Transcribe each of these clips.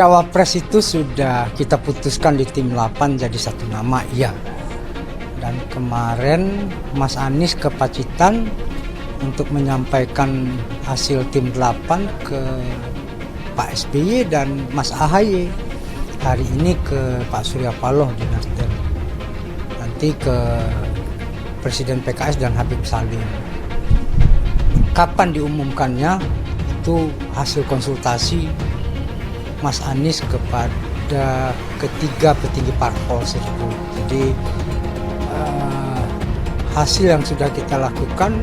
Cawapres itu sudah kita putuskan di tim 8 jadi satu nama, iya. Dan kemarin Mas Anies ke Pacitan untuk menyampaikan hasil tim 8 ke Pak SBY dan Mas AHY. Hari ini ke Pak Surya Paloh di Nasdem. Nanti ke Presiden PKS dan Habib Salim. Kapan diumumkannya? Itu hasil konsultasi Mas Anies kepada ketiga petinggi parpol tersebut. Jadi hasil yang sudah kita lakukan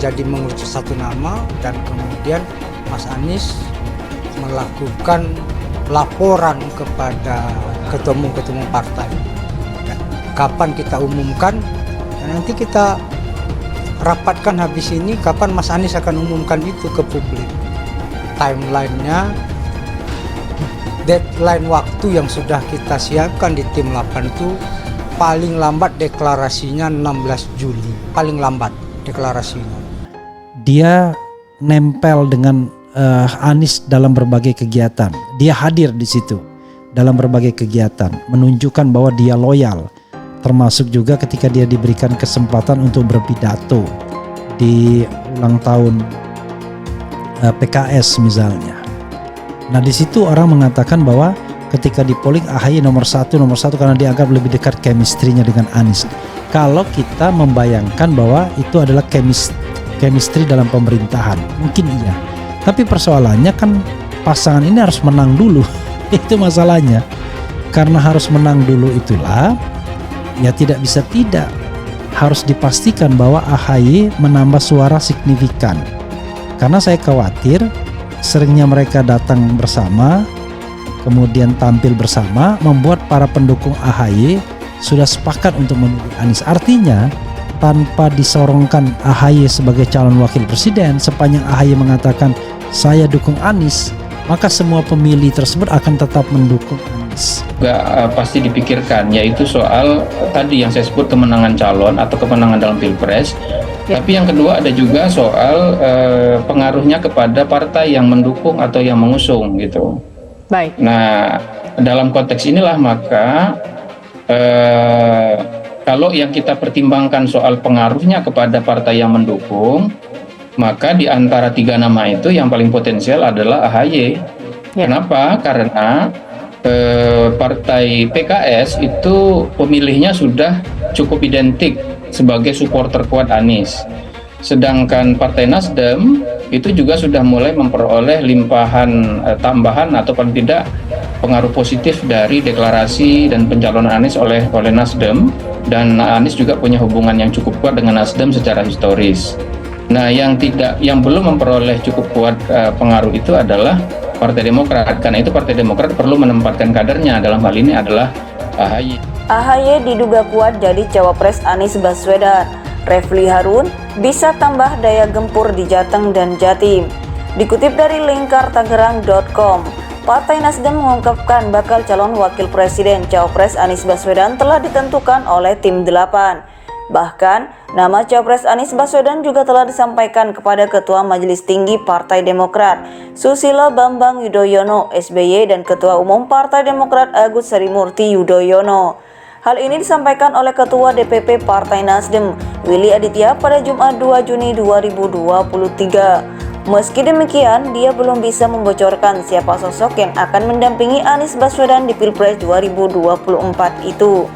jadi mengerucut satu nama, dan kemudian Mas Anies melakukan laporan kepada ketua-ketua partai. Dan kapan kita umumkan? Dan nanti kita rapatkan habis ini kapan Mas Anies akan umumkan itu ke publik. Timelinenya, deadline waktu yang sudah kita siapkan di tim 8 itu paling lambat deklarasinya 16 Juli. Paling lambat deklarasinya. Dia nempel dengan Anies dalam berbagai kegiatan. Dia hadir di situ dalam berbagai kegiatan, menunjukkan bahwa dia loyal. Termasuk juga ketika dia diberikan kesempatan untuk berpidato di ulang tahun PKS misalnya. Nah, di situ orang mengatakan bahwa ketika di polling AHY nomor satu karena dianggap lebih dekat chemistry-nya dengan Anies. Kalau kita membayangkan bahwa itu adalah chemistry dalam pemerintahan, mungkin iya. Tapi persoalannya kan pasangan ini harus menang dulu. Itu masalahnya. Karena harus menang dulu itulah, ya tidak bisa tidak. Harus dipastikan bahwa AHY menambah suara signifikan. Karena saya khawatir seringnya mereka datang bersama, kemudian tampil bersama, membuat para pendukung AHY sudah sepakat untuk memilih Anies. Artinya, tanpa disorongkan AHY sebagai calon wakil presiden, sepanjang AHY mengatakan saya dukung Anies, maka semua pemilih tersebut akan tetap mendukung Anies. Pasti dipikirkan, yaitu soal tadi yang saya sebut kemenangan calon atau kemenangan dalam pilpres. Tapi yang kedua ada juga soal pengaruhnya kepada partai yang mendukung atau yang mengusung gitu. Baik. Nah, dalam konteks inilah maka kalau yang kita pertimbangkan soal pengaruhnya kepada partai yang mendukung, maka di antara tiga nama itu yang paling potensial adalah AHY. Ya. Kenapa? Karena partai PKS itu pemilihnya sudah cukup identik sebagai supporter kuat Anies. Sedangkan Partai Nasdem itu juga sudah mulai memperoleh limpahan tambahan atau paling tidak pengaruh positif dari deklarasi dan pencalonan Anies oleh Nasdem, dan Anies juga punya hubungan yang cukup kuat dengan Nasdem secara historis. Nah, yang belum memperoleh cukup kuat pengaruh itu adalah Partai Demokrat. Karena itu Partai Demokrat perlu menempatkan kadernya, dalam hal ini adalah AHY. AHY diduga kuat jadi cawapres Anies Baswedan. Refli Harun bisa tambah daya gempur di Jateng dan Jatim. Dikutip dari lingkartangerang.com, Partai Nasdem mengungkapkan bakal calon wakil presiden cawapres Anies Baswedan telah ditentukan oleh tim 8. Bahkan, nama cawapres Anies Baswedan juga telah disampaikan kepada Ketua Majelis Tinggi Partai Demokrat, Susilo Bambang Yudhoyono SBY, dan Ketua Umum Partai Demokrat Agus Harimurti Yudhoyono. Hal ini disampaikan oleh Ketua DPP Partai Nasdem, Willy Aditya, pada Jumat 2 Juni 2023. Meski demikian, dia belum bisa membocorkan siapa sosok yang akan mendampingi Anies Baswedan di Pilpres 2024 itu.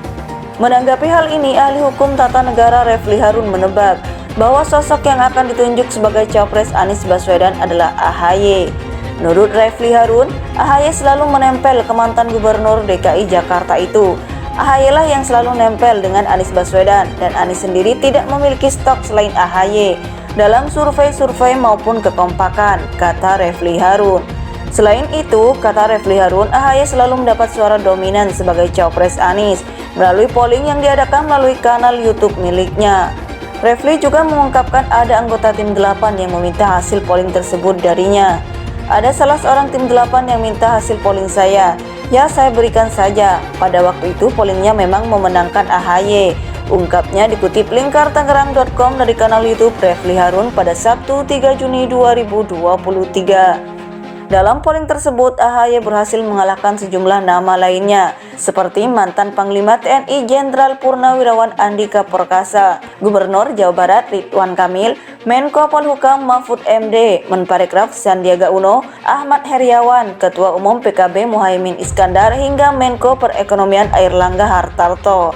Menanggapi hal ini, ahli hukum tata negara Refli Harun menebak bahwa sosok yang akan ditunjuk sebagai cawapres Anies Baswedan adalah AHY. Menurut Refli Harun, AHY selalu menempel ke mantan gubernur DKI Jakarta itu. AHY lah yang selalu nempel dengan Anies Baswedan, dan Anies sendiri tidak memiliki stok selain AHY dalam survei-survei maupun kekompakan, kata Refli Harun. Selain itu, kata Refli Harun, AHY selalu mendapat suara dominan sebagai cawapres Anies melalui polling yang diadakan melalui kanal YouTube miliknya. Refli juga mengungkapkan ada anggota tim 8 yang meminta hasil polling tersebut darinya. Ada salah seorang tim 8 yang minta hasil polling saya. Ya, saya berikan saja. Pada waktu itu pollingnya memang memenangkan AHY. Ungkapnya dikutip lingkartangerang.com dari kanal YouTube Refli Harun pada Sabtu 3 Juni 2023. Dalam polling tersebut, AHY berhasil mengalahkan sejumlah nama lainnya, seperti mantan Panglima TNI Jenderal Purnawirawan Andika Perkasa, Gubernur Jawa Barat Ridwan Kamil, Menko Polhukam Mahfud MD, Menparekraf Sandiaga Uno, Ahmad Heriawan, Ketua Umum PKB Muhaimin Iskandar, hingga Menko Perekonomian Airlangga Hartarto.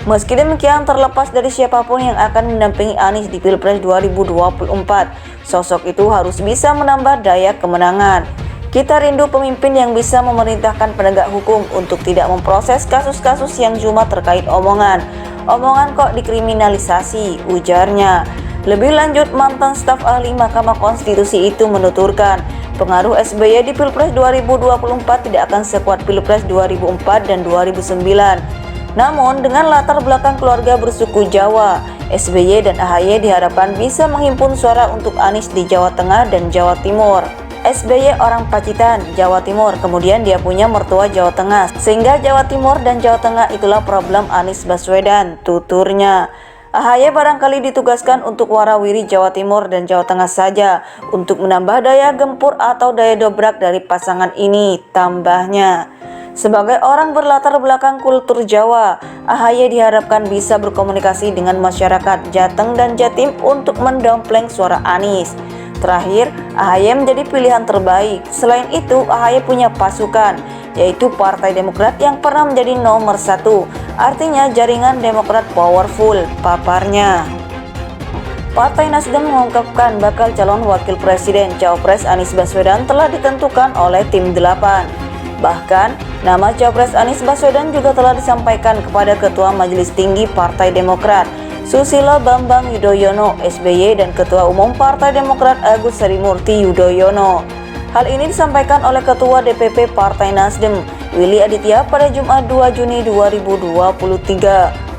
Meski demikian, terlepas dari siapapun yang akan mendampingi Anies di Pilpres 2024, sosok itu harus bisa menambah daya kemenangan. Kita rindu pemimpin yang bisa memerintahkan penegak hukum untuk tidak memproses kasus-kasus yang cuma terkait omongan. Omongan kok dikriminalisasi, ujarnya. Lebih lanjut, mantan staf ahli Mahkamah Konstitusi itu menuturkan, pengaruh SBY di Pilpres 2024 tidak akan sekuat Pilpres 2004 dan 2009. Namun, dengan latar belakang keluarga bersuku Jawa, SBY dan AHY diharapkan bisa menghimpun suara untuk Anies di Jawa Tengah dan Jawa Timur. SBY orang Pacitan, Jawa Timur, kemudian dia punya mertua Jawa Tengah, sehingga Jawa Timur dan Jawa Tengah itulah problem Anies Baswedan, tuturnya. AHY barangkali ditugaskan untuk warawiri Jawa Timur dan Jawa Tengah saja, untuk menambah daya gempur atau daya dobrak dari pasangan ini, tambahnya. Sebagai orang berlatar belakang kultur Jawa, AHY diharapkan bisa berkomunikasi dengan masyarakat Jateng dan Jatim untuk mendompleng suara Anies. Terakhir, AHY menjadi pilihan terbaik. Selain itu, AHY punya pasukan, yaitu Partai Demokrat yang pernah menjadi nomor 1. Artinya jaringan Demokrat powerful, paparnya. Partai Nasdem mengungkapkan bakal calon wakil presiden Cawapres Anies Baswedan telah ditentukan oleh tim 8. Bahkan, nama Cawapres Anies Baswedan juga telah disampaikan kepada Ketua Majelis Tinggi Partai Demokrat, Susilo Bambang Yudhoyono, SBY, dan Ketua Umum Partai Demokrat Agus Harimurti Yudhoyono. Hal ini disampaikan oleh Ketua DPP Partai Nasdem, Willy Aditya, pada Jumat 2 Juni 2023.